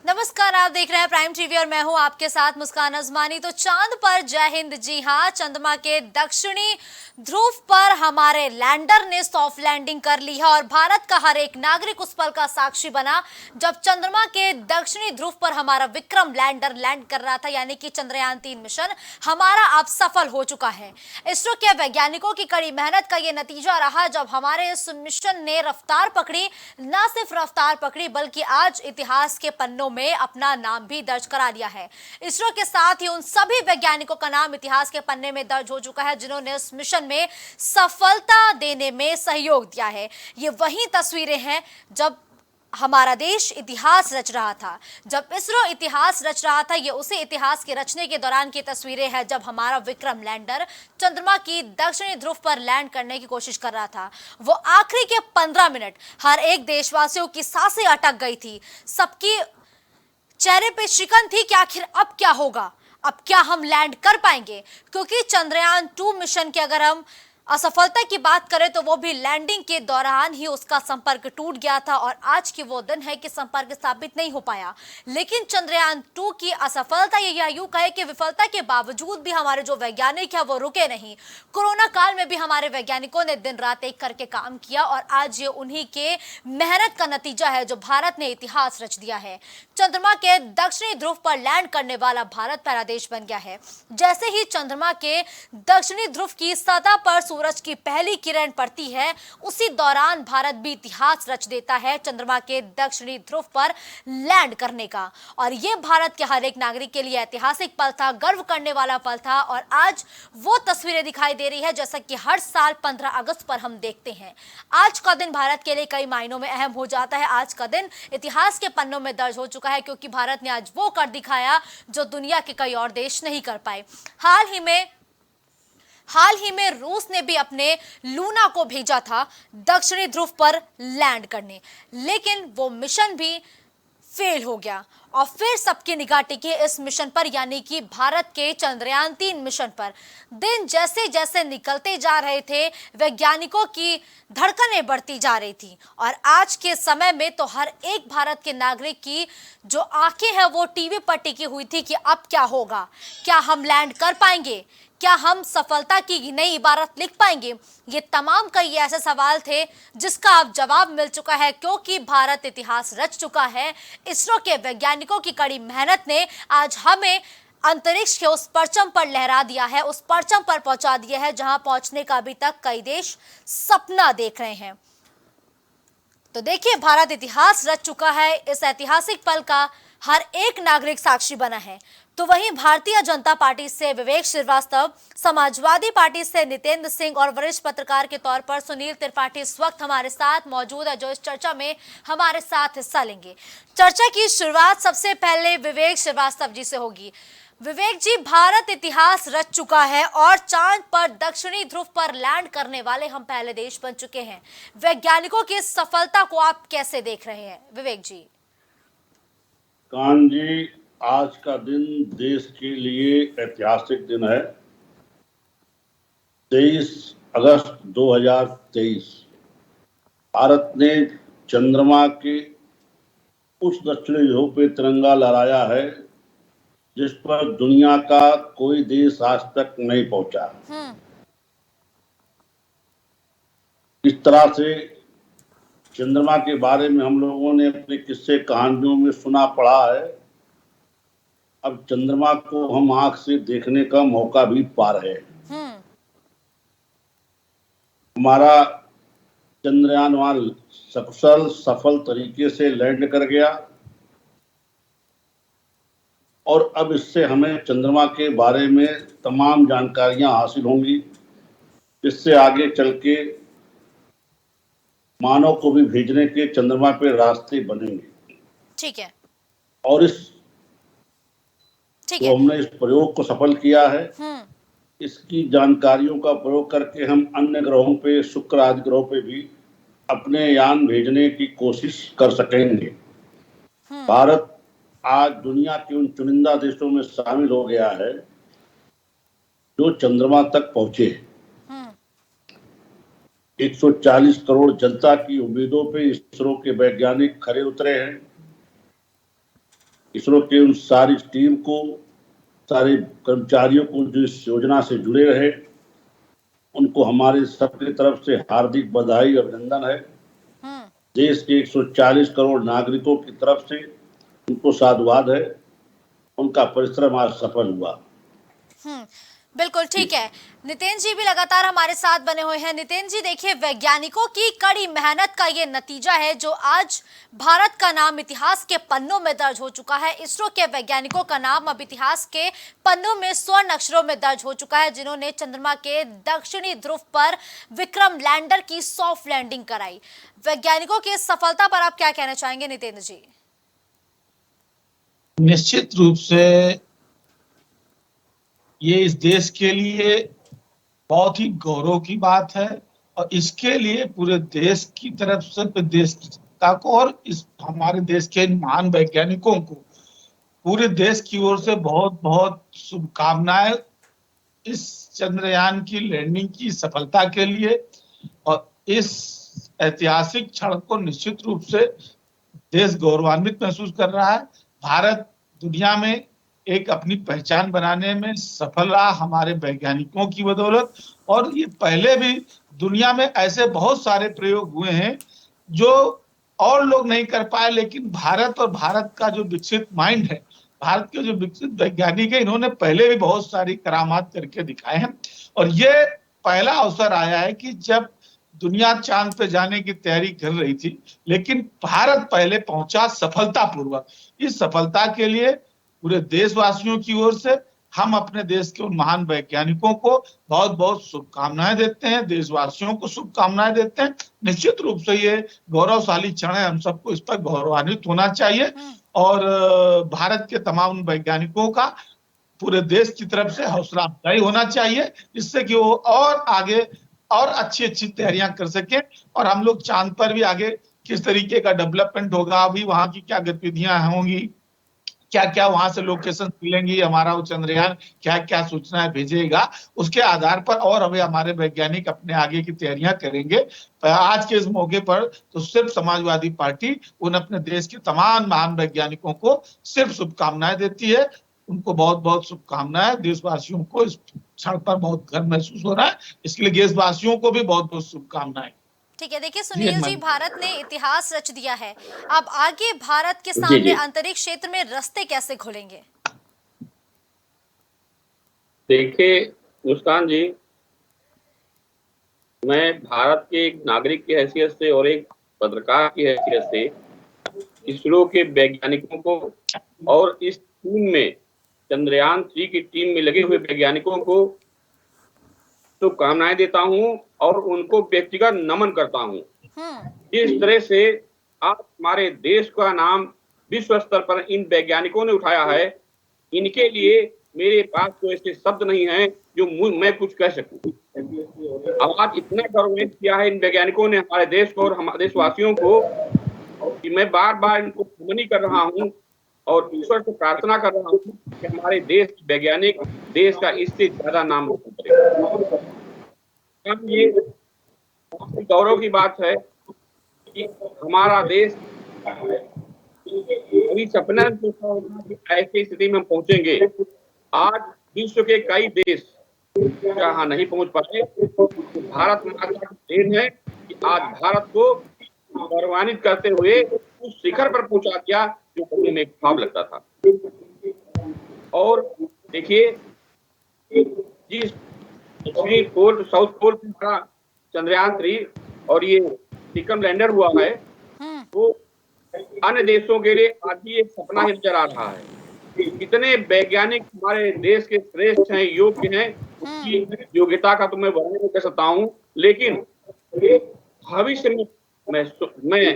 नमस्कार, आप देख रहे हैं प्राइम टीवी और मैं हूं आपके साथ मुस्कान अजमानी। तो चांद पर जय हिंद। जी हां, चंद्रमा के दक्षिणी ध्रुव पर हमारे लैंडर ने सॉफ्ट लैंडिंग कर ली है और भारत का हर एक नागरिक उस पल का साक्षी बना जब चंद्रमा के दक्षिणी ध्रुव पर हमारा विक्रम लैंडर लैंड कर रहा था। यानी कि चंद्रयान-3 मिशन हमारा अब सफल हो चुका है। इसरो के वैज्ञानिकों की कड़ी मेहनत का यह नतीजा रहा जब हमारे इस मिशन ने रफ्तार पकड़ी। न सिर्फ रफ्तार पकड़ी बल्कि आज इतिहास के पन्नों में अपना नाम भी दर्ज करा लिया है। इसरो के साथ ही उन सभी वैज्ञानिकों का नाम इतिहास के पन्ने में दर्ज हो चुका है जिन्होंने इस मिशन में सफलता देने में सहयोग दिया है। ये वही तस्वीरें हैं जब हमारा देश इतिहास रच रहा था, जब इसरो इतिहास रच रहा था। ये उसी इतिहास के रचने के दौरान की तस्वीरें हैं जब हमारा विक्रम लैंडर चंद्रमा की दक्षिणी ध्रुव पर लैंड करने की कोशिश कर रहा था। वो आखिरी के 15 मिनट हर एक देशवासियों की सांसें अटक गई थी। सबकी चेहरे पे शिकन थी कि आखिर अब क्या होगा, अब क्या हम लैंड कर पाएंगे। क्योंकि चंद्रयान-2 मिशन की अगर हम असफलता की बात करें तो वो भी लैंडिंग के दौरान ही उसका संपर्क टूट गया था और आज की वो दिन है कि संपर्क स्थापित नहीं हो पाया। लेकिन चंद्रयान-2 की असफलता या यूं कहे कि विफलता के बावजूद भी हमारे जो वैज्ञानिक है वो रुके नहीं। कोरोना काल में भी हमारे वैज्ञानिकों ने दिन रात एक करके काम किया और आज ये उन्हीं के मेहनत का नतीजा है जो भारत ने इतिहास रच दिया है। चंद्रमा के दक्षिणी ध्रुव पर लैंड करने वाला भारत पहला देश बन गया है। जैसे ही चंद्रमा के दक्षिणी ध्रुव की सतह पर सूरज की पहली किरण पड़ती है उसी दौरान भारत भी इतिहास रच देता है चंद्रमा के दक्षिणी ध्रुव पर लैंड करने का। और यह भारत के हर एक नागरिक के लिए ऐतिहासिक पल था, गर्व करने वाला पल था। और आज वो तस्वीरें दिखाई दे रही है जैसा कि हर साल 15 अगस्त पर हम देखते हैं। आज का दिन भारत के लिए कई मायनों में अहम हो जाता है। आज का दिन इतिहास के पन्नों में दर्ज हो चुका है क्योंकि भारत ने आज वो कर दिखाया जो दुनिया के कई और देश नहीं कर पाए। हाल ही में रूस ने भी अपने लूना को भेजा था दक्षिणी ध्रुव पर लैंड करने, लेकिन वो मिशन भी फेल हो गया। और फिर सबकी निगाह टिकी इस मिशन पर यानी कि भारत के चंद्रयान-3 मिशन पर। दिन जैसे जैसे निकलते जा रहे थे वैज्ञानिकों की धड़कनें बढ़ती जा रही थी और आज के समय में तो हर एक भारत के नागरिक की जो आंखें हैं वो टीवी पर टिकी हुई थी कि अब क्या होगा, क्या हम लैंड कर पाएंगे, क्या हम सफलता की नई इबारत लिख पाएंगे। ये तमाम कई ऐसे सवाल थे जिसका अब जवाब मिल चुका है क्योंकि भारत इतिहास रच चुका है। इसरो के वैज्ञानिकों की कड़ी मेहनत ने आज हमें अंतरिक्ष के उस परचम पर लहरा दिया है, उस परचम पर पहुंचा दिया है जहां पहुंचने का अभी तक कई देश सपना देख रहे हैं। तो देखिए, भारत इतिहास रच चुका है। इस ऐतिहासिक पल का हर एक नागरिक साक्षी बना है। तो वहीं भारतीय जनता पार्टी से विवेक श्रीवास्तव, समाजवादी पार्टी से नितेंद्र सिंह और वरिष्ठ पत्रकार के तौर पर सुनील त्रिपाठी इस वक्त हमारे साथ मौजूद है जो इस चर्चा में हमारे साथ हिस्सा लेंगे। चर्चा की शुरुआत सबसे पहले विवेक श्रीवास्तव जी से होगी। विवेक जी, भारत इतिहास रच चुका है और चांद पर दक्षिणी ध्रुव पर लैंड करने वाले हम पहले देश बन चुके हैं। वैज्ञानिकों की इस सफलता को आप कैसे देख रहे हैं विवेक जी? कान जी, आज का दिन देश के लिए ऐतिहासिक दिन है। 23 अगस्त 2023 भारत ने चंद्रमा के उस दक्षिणी ध्रुव पे तिरंगा लहराया है जिस पर दुनिया का कोई देश आज तक नहीं पहुंचा। इस तरह से चंद्रमा के बारे में हम लोगों ने अपने किस्से कहानियों में सुना पढ़ा है। अब चंद्रमा को हम आंख से देखने का मौका भी पा रहे हैं। हमारा चंद्रयान वहां सकुशल सफल तरीके से लैंड कर गया और अब इससे हमें चंद्रमा के बारे में तमाम जानकारियां हासिल होंगी जिससे आगे चल के मानव को भी भेजने के चंद्रमा पे रास्ते बनेंगे। ठीक है। और तो हमने इस प्रयोग को सफल किया है। इसकी जानकारियों का प्रयोग करके हम अन्य ग्रहों पे, शुक्र आदि ग्रहों पे भी अपने यान भेजने की कोशिश कर सकेंगे। भारत आज दुनिया के उन चुनिंदा देशों में शामिल हो गया है जो चंद्रमा तक पहुंचे। 140 करोड़ जनता की उम्मीदों पे इसरो के वैज्ञानिक खरे उतरे हैं। इसरो के उन सारी टीम को, सारे कर्मचारियों को जो इस योजना से जुड़े रहे, उनको हमारे सबकी तरफ से हार्दिक बधाई, अभिनंदन है। हम्म। देश के 140 करोड़ नागरिकों की तरफ से उनको साधुवाद है। उनका परिश्रम आज सफल हुआ। हम्म। बिल्कुल ठीक है। नितिन जी भी लगातार हमारे साथ बने हुए हैं। नितिन जी देखिए, वैज्ञानिकों की कड़ी मेहनत का ये नतीजा है जो आज भारत का नाम इतिहास के पन्नों में दर्ज हो चुका है। इसरो के वैज्ञानिकों का नाम अब इतिहास के पन्नों में स्वर्ण अक्षरों में दर्ज हो चुका है, जिन्होंने चंद्रमा के दक्षिणी ध्रुव पर विक्रम लैंडर की सॉफ्ट लैंडिंग कराई। वैज्ञानिकों की इस सफलता पर आप क्या कहना चाहेंगे नितिन जी? निश्चित रूप से ये इस देश के लिए बहुत ही गौरव की बात है, और इसके लिए पूरे देश की तरफ से देशता को और इस हमारे देश के महान वैज्ञानिकों को पूरे देश की ओर से बहुत बहुत शुभकामनाएं इस चंद्रयान की लैंडिंग की सफलता के लिए। और इस ऐतिहासिक क्षण को निश्चित रूप से देश गौरवान्वित महसूस कर रहा है। भारत दुनिया में एक अपनी पहचान बनाने में सफल रहा हमारे वैज्ञानिकों की बदौलत। और ये पहले भी दुनिया में ऐसे बहुत सारे प्रयोग हुए हैं जो और लोग नहीं कर पाए, लेकिन भारत और भारत का जो विकसित माइंड है, भारत के जो विकसित वैज्ञानिक है, इन्होंने पहले भी बहुत सारी करामात करके दिखाए हैं। और ये पहला अवसर आया है कि जब दुनिया चांद पे जाने की तैयारी कर रही थी, लेकिन भारत पहले पहुंचा सफलतापूर्वक। इस सफलता के लिए पूरे देशवासियों की ओर से हम अपने देश के उन महान वैज्ञानिकों को बहुत बहुत शुभकामनाएं देते हैं, देशवासियों को शुभकामनाएं देते हैं। निश्चित रूप से ये गौरवशाली क्षण है, हम सबको इस पर गौरवान्वित होना चाहिए। और भारत के तमाम वैज्ञानिकों का पूरे देश की तरफ से हौसला अफजाई होना चाहिए, जिससे कि वो और आगे और अच्छी अच्छी तैयारियां कर सके। और हम लोग चांद पर भी आगे किस तरीके का डेवलपमेंट होगा, अभी वहां की क्या गतिविधियां होंगी, क्या क्या वहां से लोकेशन मिलेंगी, हमारा वो चंद्रयान क्या क्या सूचनाएं भेजेगा, उसके आधार पर और हमें हमारे वैज्ञानिक अपने आगे की तैयारियां करेंगे। आज के इस मौके पर तो सिर्फ समाजवादी पार्टी उन अपने देश के तमाम महान वैज्ञानिकों को सिर्फ शुभकामनाएं देती है। उनको बहुत बहुत शुभकामनाएं। देशवासियों को इस क्षण पर बहुत गर्व महसूस हो रहा है, इसके लिए देशवासियों को भी बहुत बहुत शुभकामनाएं। ठीक है। देखिए सुनील जी, भारत ने इतिहास रच दिया है, अब आगे भारत के जी सामने जी अंतरिक्ष क्षेत्र में रास्ते कैसे खुलेंगे? देखिए मुस्कान जी, मैं भारत के एक नागरिक की हैसियत से और एक पत्रकार की हैसियत से इसरो के वैज्ञानिकों को और इस टीम में, चंद्रयान 3 की टीम में लगे हुए वैज्ञानिकों को शुभकामनाएं देता हूं और उनको व्यक्तिगत नमन करता हूं। जिस तरह से आज हमारे देश का नाम विश्व स्तर पर इन वैज्ञानिकों ने उठाया है, इनके लिए मेरे पास तो ऐसे शब्द नहीं है जो मैं कुछ कह सकूं। आज इतना गौरवान्वित किया है इन वैज्ञानिकों ने हमारे देश को और हमारे देशवासियों को कि मैं बार बार इनको नमन कर रहा हूं और ईश्वर से प्रार्थना कर रहा हूं कि हमारे देश के वैज्ञानिक देश का इससे ज्यादा नाम रोशन करें। ये गौरव की बात है कि हमारा देश कभी सपना नहीं सोचा होगा कि ऐसी स्थिति में हम पहुंचेंगे। आज विश्व के कई देश जहां नहीं पहुंच पाए, भारत माता की देन है कि आज भारत को गौरवान्वित करते हुए उस शिखर पर पहुंचा दिया जो करने में एक ख्वाब लगता था। और देखिए, जिस दक्षिणी पोल साउथ पोल पे हमारा चंद्रयान 3 और ये विक्रम लैंडर हुआ है, तो अन्य देशों के लिए आज भी एक सपना ही नजर आ रहा है। कितने वैज्ञानिक हमारे देश के श्रेष्ठ हैं, योग्य हैं, उसकी योग्यता का तो मैं वर्णन नहीं कर सकता हूँ, लेकिन भविष्य में मैं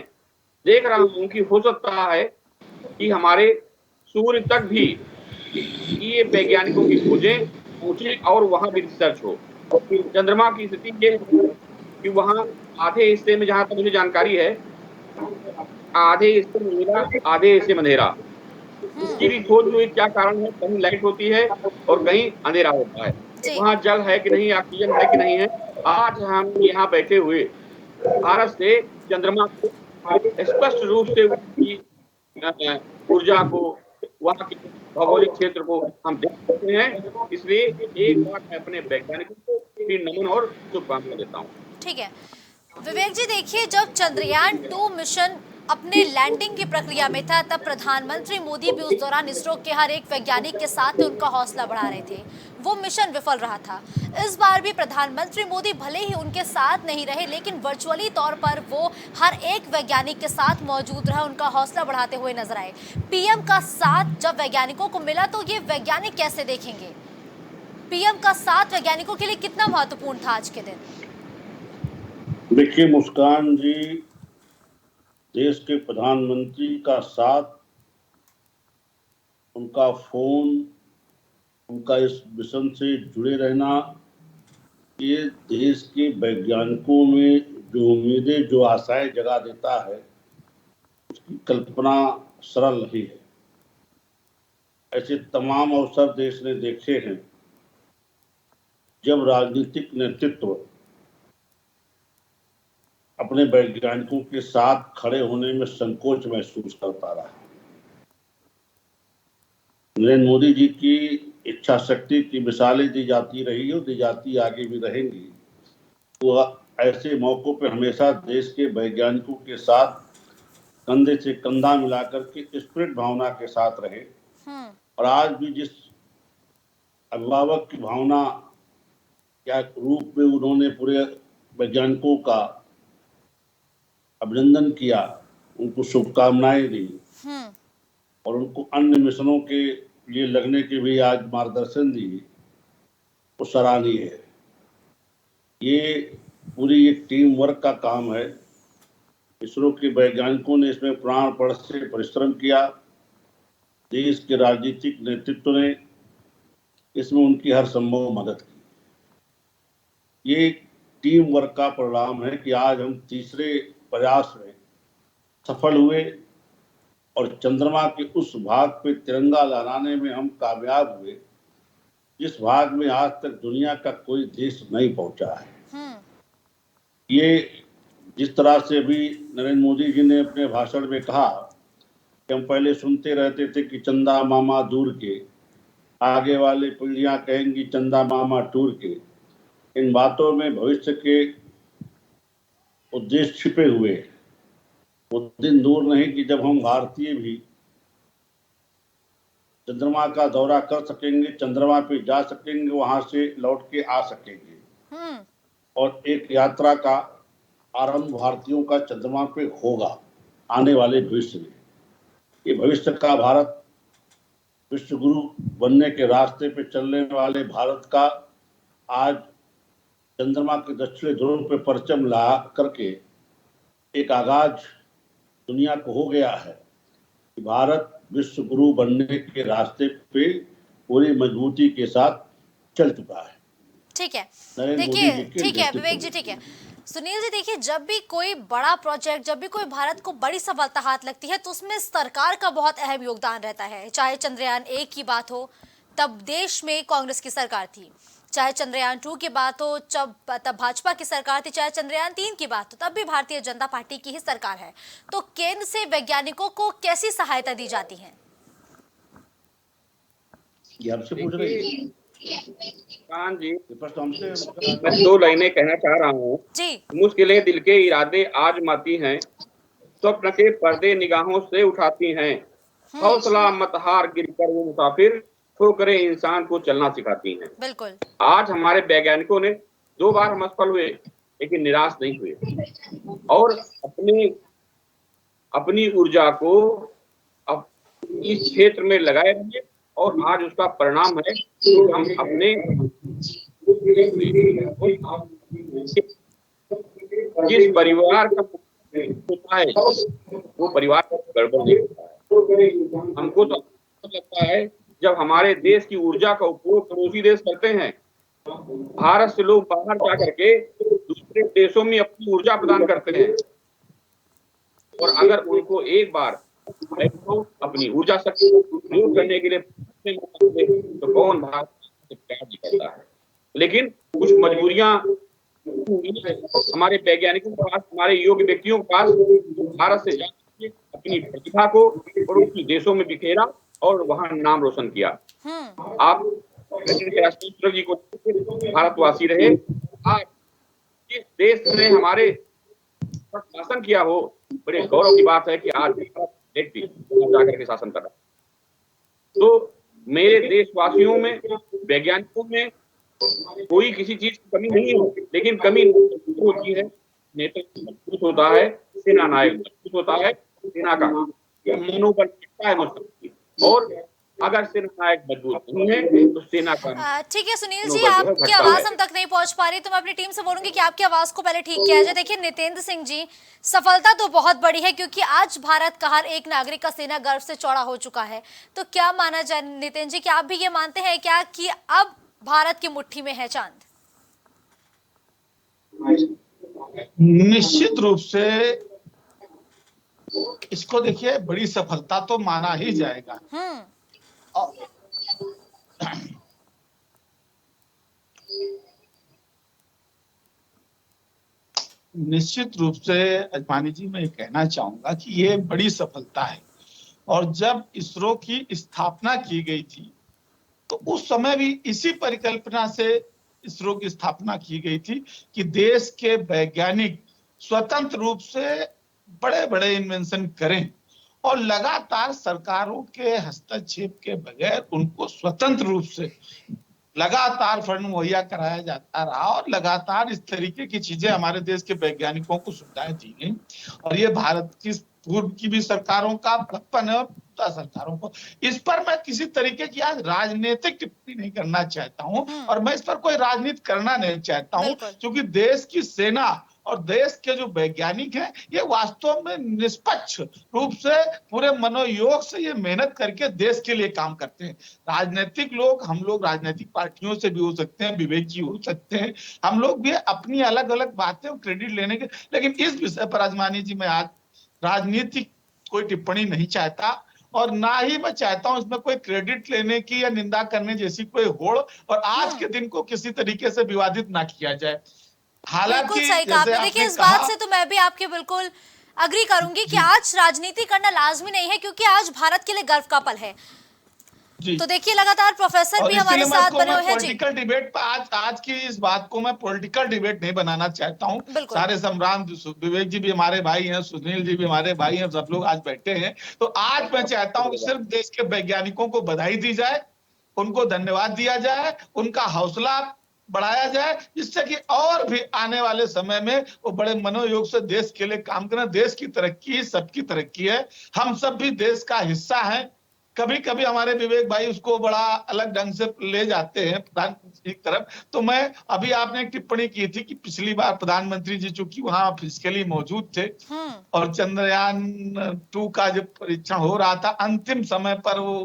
देख रहा हूँ कि हो सकता है कि हमारे सूर्य तक भी ये वैज्ञानिकों की खोजें पहुंचे और वहां भी रिसर्च हो। चंद्रमा की स्थिति ये कि वहां आधे हिस्से में, जहां तक मुझे जानकारी है, आधे हिस्से में नीला, आधे हिस्से में अंधेरा। इसकी भी खोज हुई, क्या कारण है, कहीं लाइट होती है और कहीं अंधेरा होता है, वहां जल है कि नहीं, ऑक्सीजन है कि नहीं है। आज हम यहाँ बैठे हुए भारत से चंद्रमा को स्पष्ट रूप से उसकी ऊर्जा को, वहाँ के भौगोलिक क्षेत्र को हम देख सकते हैं। इसलिए एक बार मैं अपने वैज्ञानिकों को फिर नमन और शुभकामनाएं देता हूँ। ठीक है विवेक जी, देखिए जब चंद्रयान 2 मिशन अपने लैंडिंग की प्रक्रिया में था तब प्रधानमंत्री मोदी भी उस दौरान इसरो के हर एक वैज्ञानिक के साथ उनका हौसला बढ़ा रहे थे। वो मिशन विफल रहा था। इस बार भी प्रधानमंत्री मोदी भले ही उनके साथ नहीं रहे, लेकिन वर्चुअली तौर पर वो हर एक वैज्ञानिक के साथ मौजूद रहे, उनका हौसला बढ़ाते हुए नजर आए। पीएम का साथ जब वैज्ञानिकों को मिला तो ये वैज्ञानिक कैसे देखेंगे? पीएम का साथ वैज्ञानिकों के लिए कितना महत्वपूर्ण था आज के दिन? देखिए मुस्कान जी, देश के प्रधानमंत्री का साथ, उनका फोन, उनका इस मिशन से जुड़े रहना, ये देश के वैज्ञानिकों में जो उम्मीदें, जो आशाएं जगा देता है, उसकी कल्पना सरल नहीं है। ऐसे तमाम अवसर देश ने देखे हैं जब राजनीतिक नेतृत्व अपने वैज्ञानिकों के साथ खड़े होने में संकोच महसूस करता रहा। नरेंद्र मोदी जी की इच्छा शक्ति की मिसालें दी जाती रही और दी जाती आगे भी रहेंगी। वो ऐसे मौकों पर हमेशा देश के वैज्ञानिकों के साथ कंधे से कंधा मिलाकर के स्पिरिट भावना के साथ रहे। और आज भी जिस अभिभावक की भावना या रूप में उन्होंने पूरे वैज्ञानिकों का अभिनंदन किया, उनको शुभकामनाएं दी और उनको अन्य मिशनों के लिए लगने के भी आज मार्गदर्शन दी, वो सराहनीय है। ये पूरी एक टीम वर्क का काम है। इसरो के वैज्ञानिकों ने इसमें प्राणपण से परिश्रम किया। देश के राजनीतिक नेतृत्व ने इसमें उनकी हर संभव मदद की। ये टीम वर्क का परिणाम है कि आज हम तीसरे प्रयास में सफल हुए और चंद्रमा के उस भाग पे तिरंगा लहराने में हम कामयाब हुए जिस भाग में आज तक दुनिया का कोई देश नहीं पहुंचा है। ये जिस तरह से भी नरेंद्र मोदी जी ने अपने भाषण में कहा कि हम पहले सुनते रहते थे कि चंदा मामा दूर के, आगे वाली पीढ़ियां कहेंगी चंदा मामा टूर के। इन बातों में भविष्य के उद्देश्य छिपे हुए हैं। वो दिन दूर नहीं कि जब हम भारतीय भी चंद्रमा का दौरा कर सकेंगे, चंद्रमा पे जा सकेंगे, वहां से लौट के आ सकेंगे और एक यात्रा का आरंभ भारतीयों का चंद्रमा पे होगा आने वाले भविष्य में। ये भविष्य का भारत, विश्व गुरु बनने के रास्ते पे चलने वाले भारत का आज चंद्रमा के दक्षिणी ध्रुव पे परचम ला करके एक आगाज दुनिया को हो गया है कि भारत विश्व गुरु बनने के रास्ते पे पूरी मजबूती के साथ चल चुका है। ठीक है, देखिए ठीक है विवेक जी, ठीक है सुनील जी, देखिए जब भी कोई बड़ा प्रोजेक्ट, जब भी कोई भारत को बड़ी सफलता हाथ लगती है तो उसमें सरकार का बहुत अहम योगदान रहता है। चाहे चंद्रयान 1 की बात हो तब देश में कांग्रेस की सरकार थी, चाहे चंद्रयान 2 की बात हो तब भाजपा की सरकार थी, चाहे चंद्रयान 3 की बात हो तब भी भारतीय जनता पार्टी की ही सरकार है। तो केंद्र से वैज्ञानिकों को कैसी सहायता दी जाती है? ये आपसे पूछ रही है खान जी, हमसे मैं 2 लाइनें कहना चाह रहा हूँ जी। मुश्किलें दिल के इरादे आजमाती हैं, स्वप्न के पर्दे निगाहों से उठाती हैं, हौसला मत हार गिरकर वो मुसाफिर, ठोकरें इंसान को चलना सिखाती हैं। बिल्कुल। आज हमारे वैज्ञानिकों ने 2 बार हम असफल हुए लेकिन निराश नहीं हुए और अपनी ऊर्जा को इस क्षेत्र में लगाए रहे और आज उसका परिणाम है कि हम अपने जिस परिवार का होता है वो परिवार का गड़बड़ नहीं होता है। हमको तो लगता है जब हमारे देश की ऊर्जा का उपयोग पड़ोसी देश करते हैं, भारत से लोग बाहर जा करके दूसरे देशों में अपनी ऊर्जा प्रदान करते हैं और अगर उनको एक बार तो अपनी ऊर्जा शक्ति उपयोग करने के लिए तो कौन भारत से प्यार नहीं करता है। लेकिन कुछ मजबूरियां हमारे वैज्ञानिकों के पास, हमारे योग्य व्यक्तियों के पास भारत से जाकर अपनी प्रतिभा को पड़ोसी देशों में बिखेरा और वहां नाम रोशन किया। आप राष्ट्रपति जी को भारतवासी रहे, आज जिस देश ने हमारे पर शासन किया हो, बड़े गौरव की बात है कि आज व्यक्ति जाकर के शासन कर रहा है। तो मेरे देशवासियों में, वैज्ञानिकों में कोई किसी चीज की कमी नहीं है, लेकिन कमी होती है नेतृत्व मजबूत होता है, सेना नायक मजबूत होता है, सेना का मनोबल टिकता है मजबूत, और अगर सेना नायक मजबूत नहीं है तो सेना का। ठीक है सुनील जी, आपकी आवाज हम तक नहीं पहुंच पा रही, तो मैं अपनी टीम से बोलूंगी कि आपकी आवाज को पहले ठीक किया जाए। देखिए नितेंद्र सिंह जी, सफलता तो बहुत बड़ी है क्योंकि आज भारत का हर एक नागरिक का सेना गर्व से चौड़ा हो चुका है। तो क्या माना जाए नितिन जी, क्या आप भी ये मानते हैं क्या कि अब भारत की मुट्ठी में है चांद? निश्चित रूप से इसको देखिए बड़ी सफलता तो माना ही जाएगा। निश्चित रूप से अजमानी जी मैं कहना चाहूंगा कि ये बड़ी सफलता है, और जब इसरो की स्थापना की गई थी तो उस समय भी इसी परिकल्पना से इसरो की स्थापना की गई थी कि देश के वैज्ञानिक स्वतंत्र रूप से बड़े बड़े इन्वेंशन करें और लगातार सरकारों के हस्तक्षेप के बगैर उनको स्वतंत्र रूप से लगातार फंड मुहैया कराया जाता रहा, और लगातार इस तरीके की चीजें हमारे देश के वैज्ञानिकों को सुविधाएं दी गई। और ये भारत की पूर्व की भी सरकारों का बचपन है, सरकारों को इस पर मैं किसी तरीके की आज राजनीतिक टिप्पणी नहीं करना चाहता हूं, और मैं इस पर कोई राजनीति करना नहीं चाहता हूं, क्योंकि देश की सेना और देश के जो वैज्ञानिक हैं ये वास्तव में निष्पक्ष रूप से पूरे मनोयोग से ये मेहनत करके देश के लिए काम करते हैं। राजनीतिक लोग, हम लोग राजनीतिक पार्टियों से भी हो सकते हैं, विवेक जी हो सकते हैं, हम लोग भी अपनी अलग अलग बातें और क्रेडिट लेने के, लेकिन इस विषय पर अजमानी जी मैं आज राजनीतिक कोई टिप्पणी नहीं चाहता, और ना ही मैं चाहता हूं इसमें कोई क्रेडिट लेने की या निंदा करने जैसी कोई होड़, और आज के दिन को किसी तरीके से विवादित ना किया जाए। हालांकि सही कहा आपने। देखिए इस बात से तो मैं भी आपके बिल्कुल अग्री करूंगी कि आज राजनीति करना लाजमी नहीं है, क्योंकि आज भारत के लिए गर्व का पल है। तो देखिए लगातार प्रोफेसर भी हमारे साथ बने हुए हैं। पॉलिटिकल डिबेट पर आज की इस बात को मैं पॉलिटिकल डिबेट नहीं बनाना चाहता हूं। सारे संग्राम, विवेक जी भी हमारे भाई हैं, सुनील जी भी हमारे भाई हैं, सब लोग आज बैठे हैं। तो आज मैं चाहता हूं कि सिर्फ देश के वैज्ञानिकों को बधाई दी जाए, उनको धन्यवाद दिया जाए, उनका हौसला बढ़ाया जाए, जिससे कि और भी आने वाले समय में वो बड़े मनोयोग से देश के लिए काम करें। देश की तरक्की सबकी तरक्की है, हम सब भी देश का हिस्सा हैं। कभी कभी हमारे विवेक भाई उसको बड़ा अलग ढंग से ले जाते हैं प्रधानमंत्री की तरफ। तो मैं अभी आपने एक टिप्पणी की थी कि पिछली बार प्रधानमंत्री जी चूंकि वहां फिजिकली मौजूद थे और चंद्रयान 2 का जब परीक्षण हो रहा था, अंतिम समय पर वो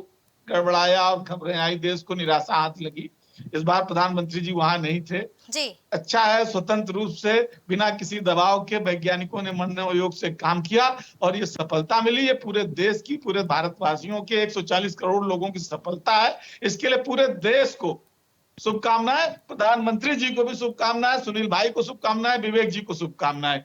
गड़बड़ाया और खबरें आई, देश को निराशा हाथ लगी। इस बार प्रधानमंत्री जी वहां नहीं थे जी। अच्छा है, स्वतंत्र रूप से बिना किसी दबाव के वैज्ञानिकों ने मनोयोग से काम किया और ये सफलता मिली। ये पूरे देश की, पूरे भारतवासियों के 140 करोड़ लोगों की सफलता है। इसके लिए पूरे देश को शुभकामनाएं, प्रधानमंत्री जी को भी शुभकामनाएं, सुनील भाई को शुभकामनाएं, विवेक जी को शुभकामनाएं।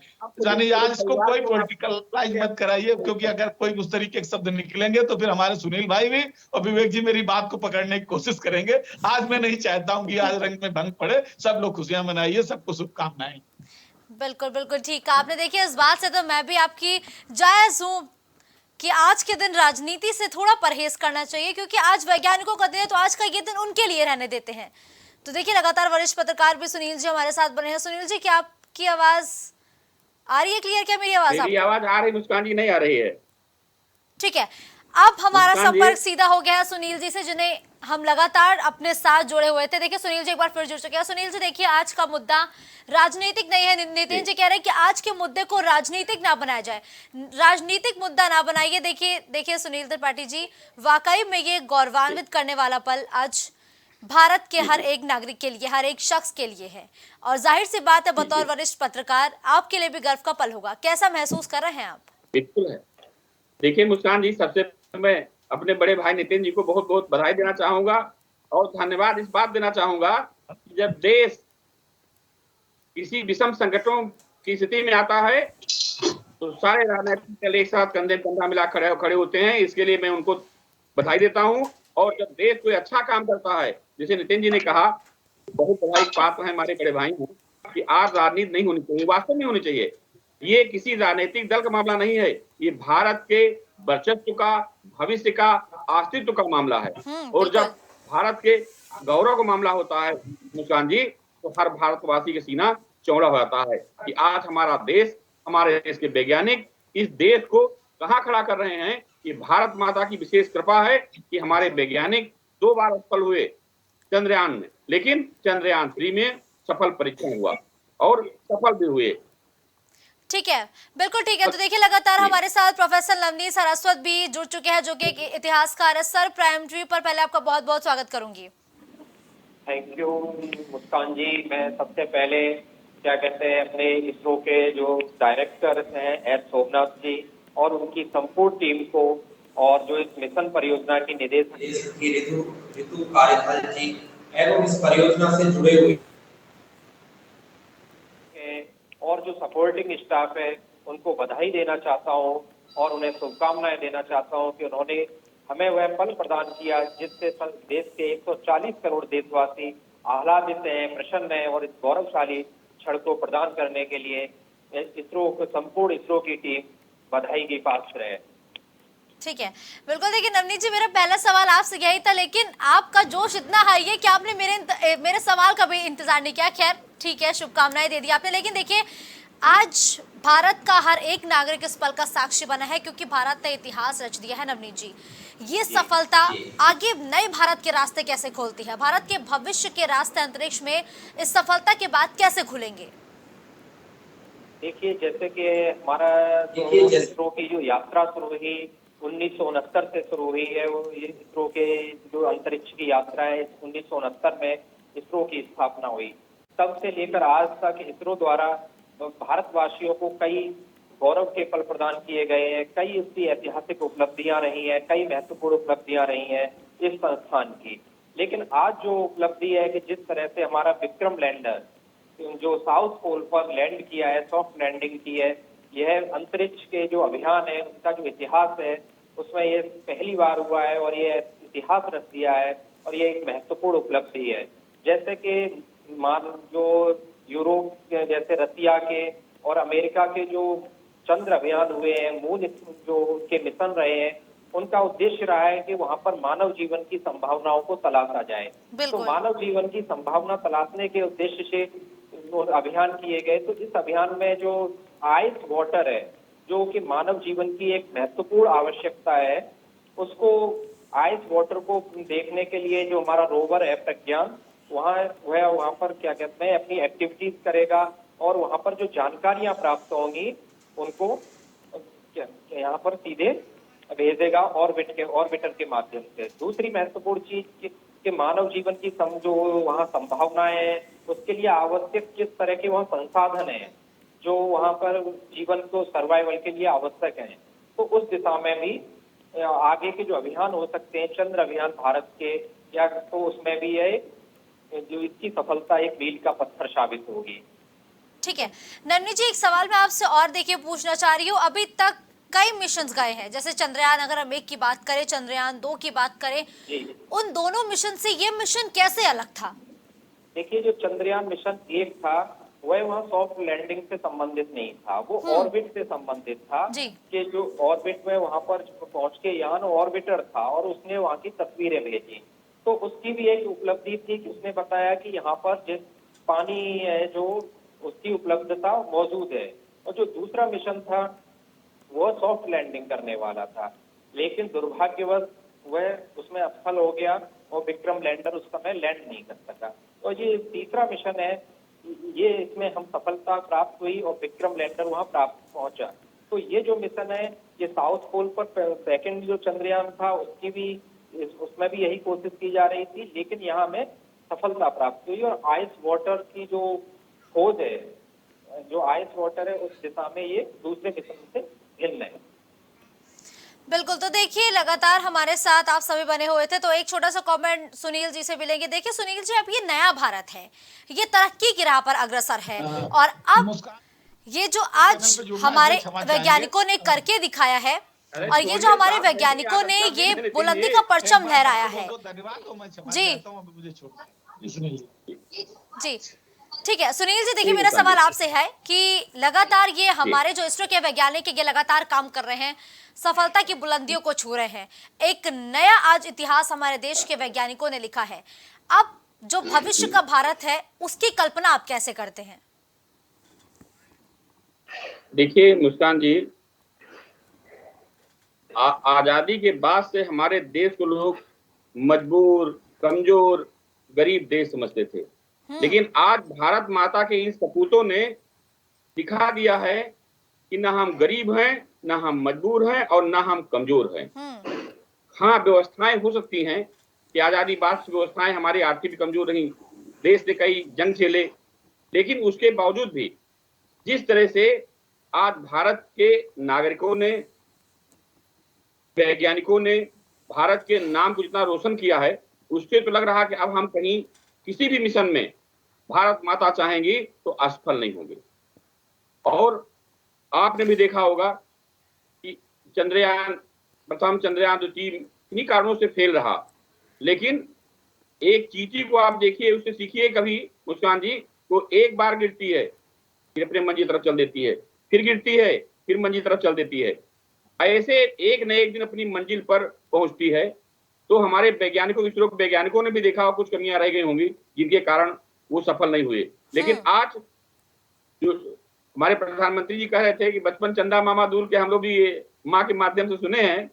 यानी आज इसको कोई पॉलिटिकलाइज मत कराइए, क्योंकि अगर कोई उस तरीके के शब्द निकलेंगे तो फिर हमारे सुनील भाई भी और विवेक जी मेरी बात को पकड़ने की कोशिश करेंगे। आज मैं नहीं चाहता हूं कि आज रंग में भंग पड़े। सब लोग खुशियां मनाइए, सबको शुभकामनाएं। बिल्कुल बिल्कुल ठीक है आपने। देखिए इस बात से तो मैं भी आपकी जायज हूं कि आज के दिन राजनीति से थोड़ा परहेज करना चाहिए, क्योंकि आज वैज्ञानिकों का दिन है, तो आज का ये दिन उनके लिए रहने देते हैं। तो देखिए लगातार वरिष्ठ पत्रकार भी सुनील जी हमारे साथ बने हैं। सुनील जी, क्या आपकी आवाज आ रही है क्लियर? क्या मेरी आवाज आ रही? मुस्कान जी नहीं आ रही है। ठीक है, अब हमारा संपर्क सीधा हो गया सुनील जी से, जिन्हें हम लगातार अपने साथ जोड़े हुए थे। देखिए सुनील जी एक बार फिर जुड़ चुके हैं। सुनील जी देखिए, आज का मुद्दा राजनीतिक नहीं है। नितिन जी कह रहे हैं कि आज के मुद्दे को राजनीतिक ना बनाया जाए, राजनीतिक मुद्दा ना बनाइए। देखिए सुनील त्रिपाठी जी, वाकई में ये गौरवान्वित करने वाला पल आज भारत के हर एक नागरिक के लिए, हर एक शख्स के लिए है, और जाहिर सी बात है बतौर वरिष्ठ पत्रकार आपके लिए भी गर्व का पल होगा। कैसा महसूस कर रहे हैं आप? बिल्कुल है। देखिए मुस्कान जी, सबसे मैं अपने बड़े भाई नितिन जी को बहुत बहुत बधाई देना चाहूंगा और धन्यवाद इस बात देना चाहूंगा कि जब देश किसी विषम संकटों की स्थिति में आता है तो सारे राजनीतिक दल एक साथ कंधे कंधा मिला खड़े होते हैं। इसके लिए मैं उनको बधाई देता हूं। और जब देश कोई अच्छा काम करता है, जैसे नितिन जी ने कहा, बहुत बड़ा एक बात है, हमारे बड़े भाई हैं कि आज राजनीति नहीं होनी चाहिए, वास्तव में होनी चाहिए। ये किसी राजनीतिक दल का मामला नहीं है, ये भारत के वर्चस्व का, भविष्य का, अस्तित्व का मामला है। और बिल्कुल। जब भारत के गौरव का मामला होता है मुस्कान जी, तो हर भारतवासी का सीना चौड़ा हो जाता है कि आज हमारा देश, हमारे देश के वैज्ञानिक इस देश को कहाँ खड़ा कर रहे हैं। कि भारत माता की विशेष कृपा है कि हमारे वैज्ञानिक 2 बार सफल हुए चंद्रयान में, लेकिन चंद्रयान 3 में सफल परीक्षण हुआ और सफल भी हुए। ठीक है, बिल्कुल ठीक है। तो देखिए, लगातार हमारे साथ प्रोफेसर नवनीत सरस्वत भी जुड़ चुके हैं, जो कि एक इतिहासकार है। सर, प्राइम टीवी पर पहले आपका बहुत बहुत स्वागत करूंगी। थैंक यू मुस्कान जी। मैं सबसे पहले क्या कहते हैं अपने इसरो के जो डायरेक्टर हैं एस सोमनाथ जी और उनकी संपूर्ण टीम को, और जो इस मिशन परियोजना की निदेशक ऋतु कार्यकाल जी एवं इस परियोजना से जुड़े हुए और जो सपोर्टिंग स्टाफ है उनको बधाई देना चाहता हूं और उन्हें शुभकामनाएं देना चाहता हूं कि उन्होंने हमें वह पल प्रदान किया जिससे देश के 140 करोड़ देशवासी आह्लादित हैं, प्रसन्न हैं और इस गौरवशाली क्षण को प्रदान करने के लिए इसरो को, संपूर्ण इसरो की टीम बधाई की पात्र है। ठीक है, बिल्कुल। देखिए नवनीत जी, मेरा पहला सवाल आपसे यही था, लेकिन आपका जोश इतना हाई है कि आपने मेरे सवाल का भी इंतजार नहीं किया। खैर ठीक है, शुभकामनाएं दे दी आपने। लेकिन देखिए, आज भारत का हर एक नागरिक इस पल का साक्षी बना है, क्योंकि भारत ने इतिहास रच दिया है। नवनीत जी, ये सफलता आगे नए भारत के रास्ते कैसे खोलती है? भारत के भविष्य के रास्ते अंतरिक्ष में इस सफलता के बाद कैसे खुलेंगे? देखिए, जैसे कि हमारा इसरो की जो यात्रा शुरू हुई 1969 से शुरू हुई है, वो ये इसरो के जो अंतरिक्ष की यात्रा है 1969 में इसरो की स्थापना हुई। तब से लेकर आज तक इसरो द्वारा भारतवासियों को कई गौरव के पल प्रदान किए गए हैं, कई उसकी ऐतिहासिक उपलब्धियां रही हैं, कई महत्वपूर्ण उपलब्धियां रही हैं इस संस्थान की। लेकिन आज जो उपलब्धि है कि जिस तरह से हमारा विक्रम लैंडर जो साउथ पोल पर लैंड किया है, सॉफ्ट लैंडिंग की है, यह अंतरिक्ष के जो अभियान है उनका जो इतिहास है उसमें ये पहली बार हुआ है और ये इतिहास रच दिया है और ये एक महत्वपूर्ण उपलब्धि है। जैसे कि जो यूरोप के, जैसे रसिया के और अमेरिका के जो चंद्र अभियान हुए हैं, मून जो उनके मिशन रहे हैं, उनका उद्देश्य रहा है कि वहां पर मानव जीवन की संभावनाओं को तलाशा जाए। तो मानव जीवन की संभावना तलाशने के उद्देश्य से अभियान किए गए। तो इस अभियान में जो आइस वाटर है, जो कि मानव जीवन की एक महत्वपूर्ण आवश्यकता है, उसको आइस वाटर को देखने के लिए जो हमारा रोवर है प्रज्ञान, वहाँ पर क्या कहते हैं अपनी एक्टिविटीज करेगा और वहां पर जो जानकारियां प्राप्त होंगी उनको यहाँ पर सीधे भेजेगा ऑर्बिटर के माध्यम से। दूसरी महत्वपूर्ण चीज कि मानव जीवन की जो वहाँ संभावनाएं हैं उसके लिए आवश्यक किस तरह के वहाँ संसाधन हैं जो वहाँ पर जीवन को सर्वाइवल के लिए आवश्यक हैं। तो उस दिशा में भी आगे के जो अभियान हो सकते हैं, चंद्र अभियान भारत के, या तो उसमें भी है जो इसकी सफलता एक मील का पत्थर साबित होगी। ठीक है नवनीत जी, एक सवाल मैं आपसे और देखिए पूछना चाह रही हूँ। अभी तक कई मिशन गए हैं, जैसे चंद्रयान, अगर हम 1 की बात करें, चंद्रयान 2 की बात करें, उन दोनों मिशन से ये मिशन कैसे अलग था? देखिए, जो चंद्रयान मिशन 1 था वह वहाँ सॉफ्ट लैंडिंग से संबंधित नहीं था, वो ऑर्बिट से संबंधित था कि जो ऑर्बिट में वहां पर पहुंच के यान ऑर्बिटर था और उसने वहां की तस्वीरें भेजी। तो उसकी भी एक उपलब्धि थी कि उसने बताया कि यहाँ पर जिस पानी है जो उसकी उपलब्धता मौजूद है। और जो दूसरा मिशन था वह सॉफ्ट लैंडिंग करने वाला था, लेकिन दुर्भाग्यवश वह उसमें असफल हो गया और विक्रम लैंडर उस समय लैंड नहीं कर सका। तो ये तीसरा मिशन है, ये इसमें हम सफलता प्राप्त हुई और विक्रम लैंडर वहां प्राप्त पहुंचा। तो ये जो मिशन है ये साउथ पोल पर सेकंड जो चंद्रयान था उसमें भी यही कोशिश की जा रही थी, लेकिन यहाँ में सफलता प्राप्त हुई। और आइस वाटर की जो खोज है, जो आइस वाटर है उस दिशा में ये दूसरे मिशन से भिन्न है। बिल्कुल। तो देखिए, लगातार हमारे साथ आप सभी बने हुए थे, तो एक छोटा सा कमेंट सुनील जी से मिलेंगे। देखिए सुनील जी, अब ये नया भारत है, ये तरक्की की राह पर अग्रसर है, और अब ये जो आज हमारे वैज्ञानिकों ने करके दिखाया है, और ये जो हमारे वैज्ञानिकों ने ये बुलंदी का परचम लहराया है। धन्यवाद हो, मैं क्षमा जी। चाहता हूं, अभी मुझे छोड़ दीजिए। सुनिए। जी ठीक है सुनील जी, देखिए जी, मेरा सवाल बताइए। आपसे है कि लगातार ये हमारे जो इसरो के वैज्ञानिक ये लगातार काम कर रहे हैं, सफलता की बुलंदियों को छू रहे हैं। एक नया आज इतिहास हमारे देश के वैज्ञानिकों ने लिखा है। अब जो भविष्य का भारत है उसकी कल्पना आप कैसे करते हैं? देखिए मुस्कान जी, आजादी के बाद से हमारे देश को लोग मजबूर, कमजोर, गरीब देश समझते थे। लेकिन आज भारत माता के इन सपूतों ने दिखा दिया है कि ना हम गरीब हैं, ना हम मजबूर हैं और ना हम कमजोर हैं। हाँ, व्यवस्थाएं हो सकती हैं कि आजादी बाद से व्यवस्थाएं हमारी आर्थिक कमजोर रही, देश ने कई जंग झेले, लेकिन उसके बावजूद भी जिस तरह से आज भारत के नागरिकों ने, वैज्ञानिकों ने भारत के नाम को जितना रोशन किया है, उससे तो लग रहा कि अब हम कहीं किसी भी मिशन में भारत माता चाहेंगी तो असफल नहीं होंगे। और आपने भी देखा होगा कि चंद्रयान प्रथम, चंद्रयान द्वितीय इन्हीं कारणों से फेल रहा। लेकिन एक चींटी को आप देखिए, उससे सीखिए कभी मुस्कान जी, वो एक बार गिरती है फिर अपने मंजिल तरफ चल देती है, फिर गिरती है फिर मंजिल तरफ चल देती है, ऐसे एक न एक दिन अपनी मंजिल पर पहुंचती है। तो हमारे वैज्ञानिकों, इसरो के वैज्ञानिकों ने भी देखा हो कुछ कमियां रह गई होंगी जिनके कारण वो सफल नहीं हुए। लेकिन आज जो हमारे प्रधानमंत्री जी कह रहे थे कि बचपन चंदा मामा दूर के, हम लोग भी ये माँ के माध्यम से सुने हैं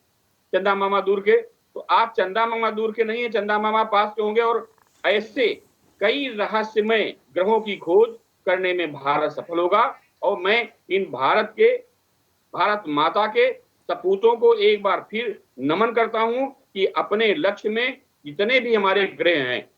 चंदा मामा दूर के, तो आप चंदा मामा दूर के नहीं है, चंदा मामा पास के होंगे। और ऐसे कई रहस्यमय ग्रहों की खोज करने में भारत सफल होगा। और मैं इन भारत माता के सपूतों को एक बार फिर नमन करता हूं कि अपने लक्ष्य में जितने भी हमारे ग्रह हैं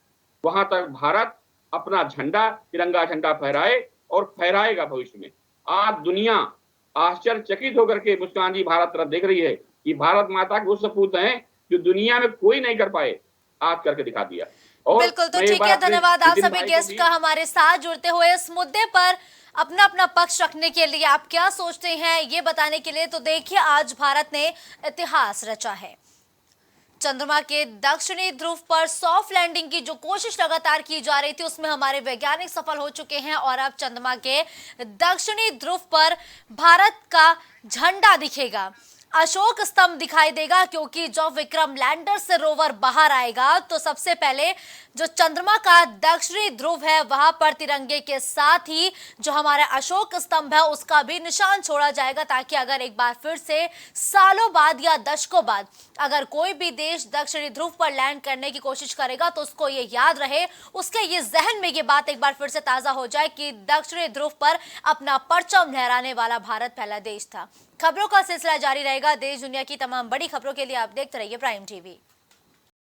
वहां तक भारत अपना झंडा, तिरंगा झंडा फहराए और फहराएगा भविष्य में। आज दुनिया आश्चर्यचकित होकर के मुस्कान जी भारत तरफ देख रही है कि भारत माता के वो सपूत हैं जो दुनिया में कोई नहीं कर पाए, आज करके दिखा दिया। और बिल्कुल, तो मैं एक ठीक बार है, अपने धन्यवाद आप नितिन सभी भाई को गेस्ट भी- का हमारे साथ जुड़ते हुए इस मुद्दे पर अपना अपना पक्ष रखने के लिए। आप क्या सोचते हैं ये बताने के लिए। तो देखिए आज भारत ने इतिहास रचा है। चंद्रमा के दक्षिणी ध्रुव पर सॉफ्ट लैंडिंग की जो कोशिश लगातार की जा रही थी उसमें हमारे वैज्ञानिक सफल हो चुके हैं और अब चंद्रमा के दक्षिणी ध्रुव पर भारत का झंडा दिखेगा, अशोक स्तंभ दिखाई देगा। क्योंकि जब विक्रम लैंडर से रोवर बाहर आएगा तो सबसे पहले जो चंद्रमा का दक्षिणी ध्रुव है वहां पर तिरंगे के साथ ही जो हमारा अशोक स्तंभ है उसका भी निशान छोड़ा जाएगा, ताकि अगर एक बार फिर से सालों बाद या दशकों बाद अगर कोई भी देश दक्षिणी ध्रुव पर लैंड करने की कोशिश करेगा तो उसको ये याद रहे, उसके ये जहन में ये बात एक बार फिर से ताजा हो जाए कि दक्षिणी ध्रुव पर अपना परचम लहराने वाला भारत पहला देश था। खबरों का सिलसिला जारी रहेगा। देश दुनिया की तमाम बड़ी खबरों के लिए आप देखते रहिए प्राइम टीवी।